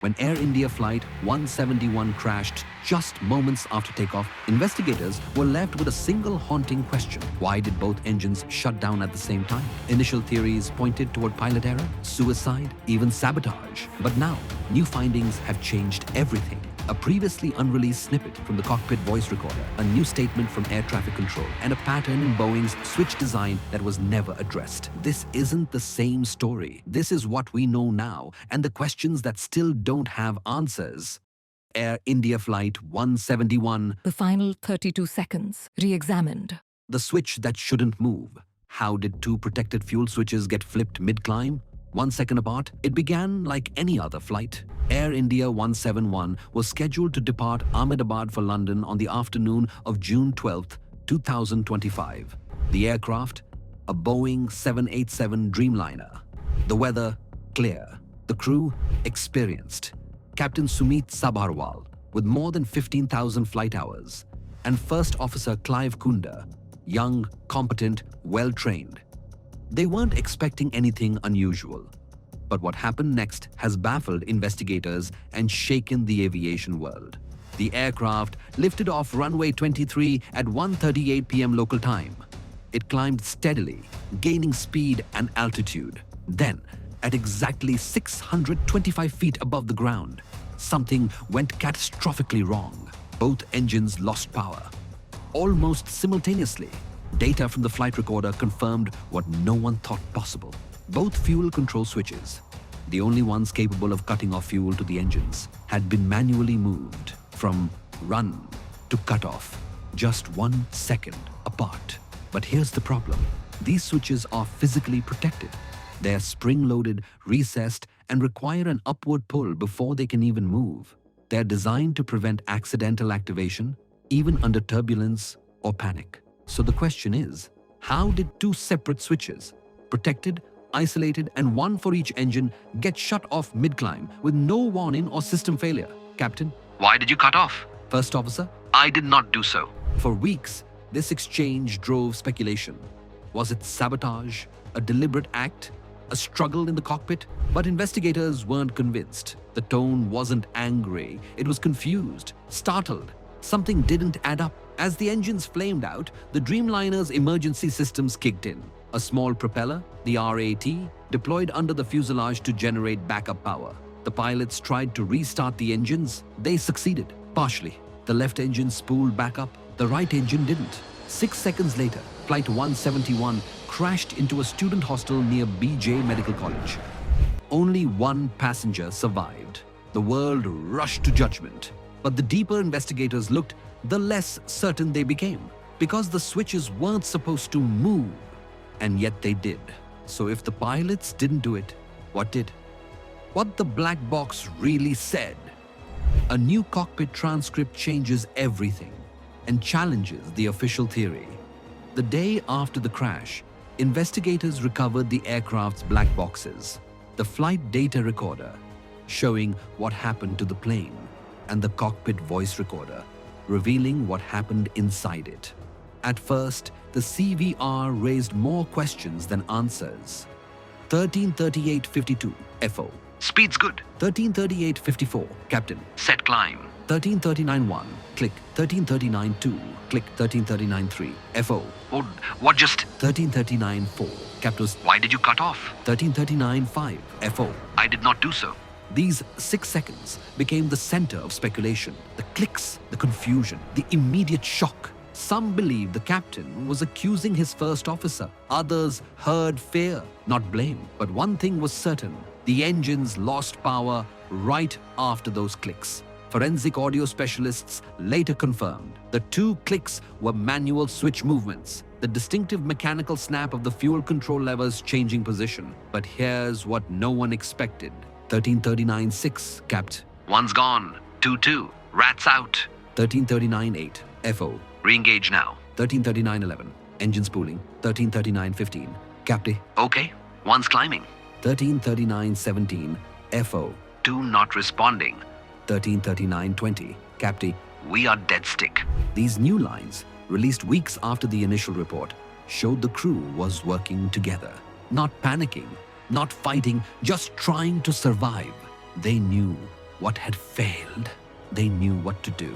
When Air India Flight 171 crashed just moments after takeoff, investigators were left with a single haunting question. Why did both engines shut down at the same time? Initial theories pointed toward pilot error, suicide, even sabotage. But now, new findings have changed everything. A previously unreleased snippet from the cockpit voice recorder, a new statement from air traffic control, and a pattern in Boeing's switch design that was never addressed. This isn't the same story. This is what we know now, and the questions that still don't have answers. Air India Flight 171. The final 32 seconds, re-examined. The switch that shouldn't move. How did two protected fuel switches get flipped mid-climb? 1 second apart, it began like any other flight. Air India 171 was scheduled to depart Ahmedabad for London on the afternoon of June 12, 2025. The aircraft, a Boeing 787 Dreamliner. The weather, clear. The crew, experienced. Captain Sumit Sabharwal, with more than 15,000 flight hours. And First Officer Clive Kunda, young, competent, well-trained. They weren't expecting anything unusual. But what happened next has baffled investigators and shaken the aviation world. The aircraft lifted off runway 23 at 1:38 p.m. local time. It climbed steadily, gaining speed and altitude. Then, at exactly 625 feet above the ground, something went catastrophically wrong. Both engines lost power. Almost simultaneously, data from the flight recorder confirmed what no one thought possible. Both fuel control switches, the only ones capable of cutting off fuel to the engines, had been manually moved from run to cut off, just 1 second apart. But here's the problem. These switches are physically protected. They're spring-loaded, recessed, and require an upward pull before they can even move. They're designed to prevent accidental activation, even under turbulence or panic. So the question is, how did two separate switches, protected, isolated, and one for each engine, get shut off mid-climb with no warning or system failure? Captain, Why did you cut off? First Officer, I did not do so. for weeks, this exchange drove speculation. Was it sabotage, a deliberate act, a struggle in the cockpit? But investigators weren't convinced. The tone wasn't angry, it was confused, startled. Something didn't add up. As the engines flamed out, the Dreamliner's emergency systems kicked in. A small propeller, the RAT, deployed under the fuselage to generate backup power. The pilots tried to restart the engines. They succeeded, partially. The left engine spooled back up, the right engine didn't. 6 seconds later, Flight 171 crashed into a student hostel near BJ Medical College. Only one passenger survived. The world rushed to judgment. But the deeper investigators looked, the less certain they became. Because the switches weren't supposed to move, and yet they did. So if the pilots didn't do it, what did? What the black box really said. A new cockpit transcript changes everything and challenges the official theory. The day after the crash, investigators recovered the aircraft's black boxes, the flight data recorder showing what happened to the plane, and the cockpit voice recorder revealing what happened inside it. At first, the CVR raised more questions than answers. 1338.52 FO. Speed's good. 1338.54 Captain. Set climb. 1339.1 click. 1339.2 click. 1339.3 FO. What just? 1339.4 Captain. Why did you cut off? 1339.5 FO. I did not do so. These 6 seconds became the center of speculation. The clicks, the confusion, the immediate shock. Some believed the captain was accusing his first officer. Others heard fear, not blame. But one thing was certain. The engines lost power right after those clicks. Forensic audio specialists later confirmed the 2 clicks were manual switch movements, the distinctive mechanical snap of the fuel control levers changing position. But here's what no one expected. 1339.6 Capt. One's gone. 2-2. Rats out. 1339.8 FO. Re-engage now. 1339.11 Engine spooling. 1339.15 Captain. Okay. One's climbing. 1339.17 FO. 2 not responding. 1339.20 Captain. We are dead stick. These new lines, released weeks after the initial report, showed the crew was working together. Not panicking, not fighting, just trying to survive. They knew what had failed. They knew what to do,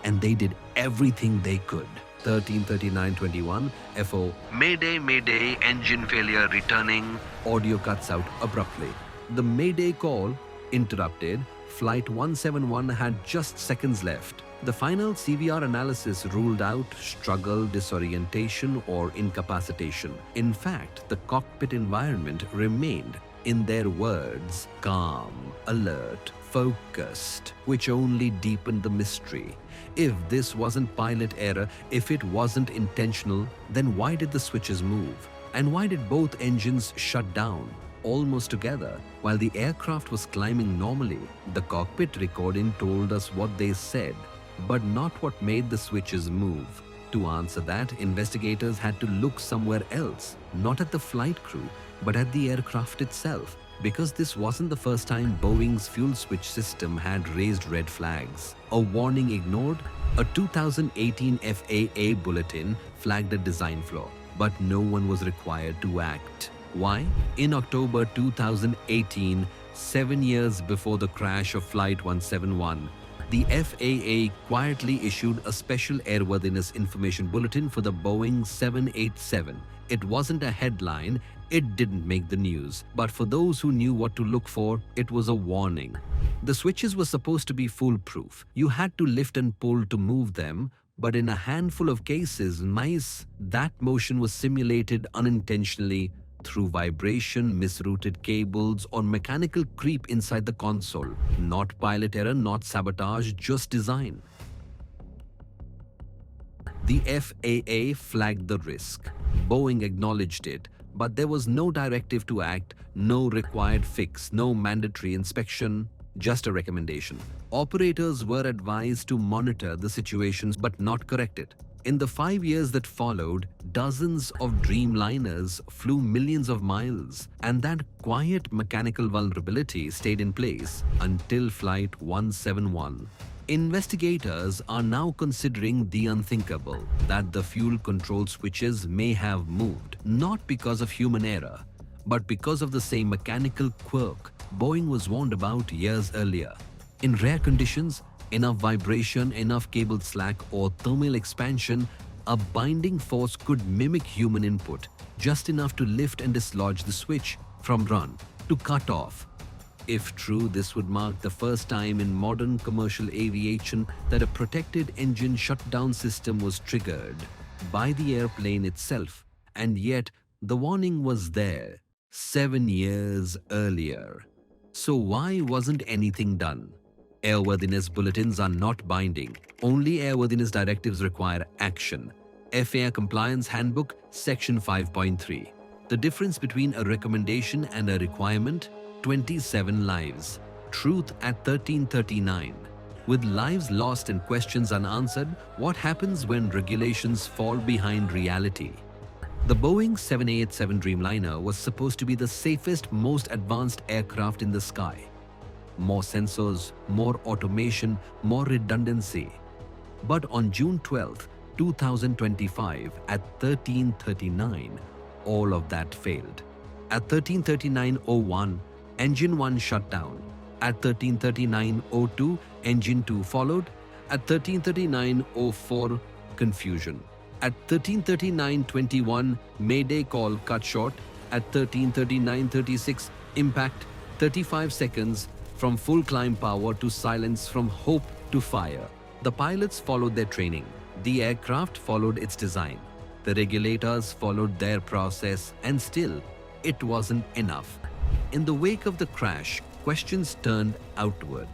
and they did everything they could. 13:39:21 FO. Mayday, mayday, engine failure returning. Audio cuts out abruptly. The mayday call interrupted. Flight 171 had just seconds left. The final CVR analysis ruled out struggle, disorientation, or incapacitation. In fact, the cockpit environment remained, in their words, calm, alert, focused, which only deepened the mystery. If this wasn't pilot error, if it wasn't intentional, then why did the switches move? And why did both engines shut down almost together while the aircraft was climbing normally? The cockpit recording told us what they said, but not what made the switches move. To answer that, investigators had to look somewhere else, not at the flight crew, but at the aircraft itself, because this wasn't the first time Boeing's fuel switch system had raised red flags. A warning ignored, a 2018 FAA bulletin flagged a design flaw, but no one was required to act. Why? In October 2018, 7 years before the crash of Flight 171, the FAA quietly issued a special airworthiness information bulletin for the Boeing 787. It wasn't a headline, it didn't make the news, but for those who knew what to look for, it was a warning. The switches were supposed to be foolproof. You had to lift and pull to move them, but in a handful of cases, that motion was simulated unintentionally through vibration, misrouted cables, or mechanical creep inside the console. Not pilot error, not sabotage, just design. The FAA flagged the risk. Boeing acknowledged it, but there was no directive to act, no required fix, no mandatory inspection, just a recommendation. Operators were advised to monitor the situations but not correct it. In the 5 years that followed, dozens of Dreamliners flew millions of miles, and that quiet mechanical vulnerability stayed in place until Flight 171. Investigators are now considering the unthinkable, that the fuel control switches may have moved, not because of human error, but because of the same mechanical quirk Boeing was warned about years earlier. In rare conditions, enough vibration, enough cable slack, or thermal expansion, a binding force could mimic human input, just enough to lift and dislodge the switch from run to cut off. If true, this would mark the first time in modern commercial aviation that a protected engine shutdown system was triggered by the airplane itself. And yet, the warning was there 7 years earlier. So why wasn't anything done? Airworthiness bulletins are not binding. Only airworthiness directives require action. FAA Compliance Handbook, Section 5.3. The difference between a recommendation and a requirement? 27 lives. Truth at 13:39. With lives lost and questions unanswered, what happens when regulations fall behind reality? The Boeing 787 Dreamliner was supposed to be the safest, most advanced aircraft in the sky. More sensors, more automation, more redundancy. But on June 12, 2025, at 13:39, all of that failed. At 13:39:01, Engine 1 shut down. At 13:39:02, Engine 2 followed. At 13:39:04, confusion. At 13:39:21, Mayday call cut short. At 13:39:36, impact. 35 seconds from full climb power to silence, from hope to fire. The pilots followed their training. The aircraft followed its design. The regulators followed their process, and still, it wasn't enough. In the wake of the crash, questions turned outward.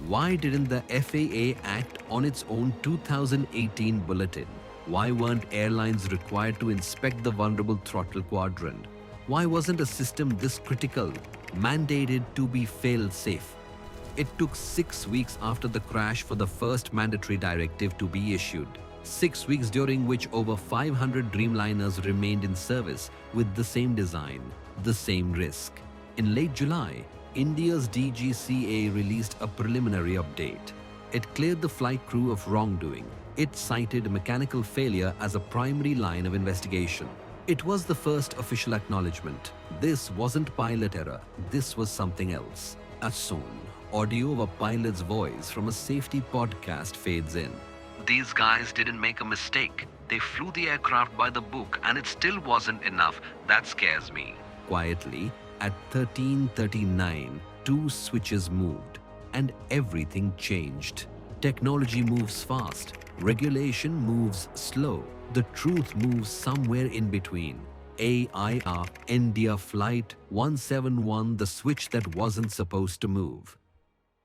Why didn't the FAA act on its own 2018 bulletin? Why weren't airlines required to inspect the vulnerable throttle quadrant? Why wasn't a system this critical mandated to be fail-safe? It took 6 weeks after the crash for the first mandatory directive to be issued. 6 weeks during which over 500 Dreamliners remained in service with the same design, the same risk. In late July, India's DGCA released a preliminary update. It cleared the flight crew of wrongdoing. It cited mechanical failure as a primary line of investigation. It was the first official acknowledgement. This wasn't pilot error. This was something else. As soon, audio of a pilot's voice from a safety podcast fades in. These guys didn't make a mistake. They flew the aircraft by the book and it still wasn't enough. That scares me. Quietly, at 13:39, two switches moved and everything changed. Technology moves fast, regulation moves slow, the truth moves somewhere in between. AIR India Flight 171, the switch that wasn't supposed to move.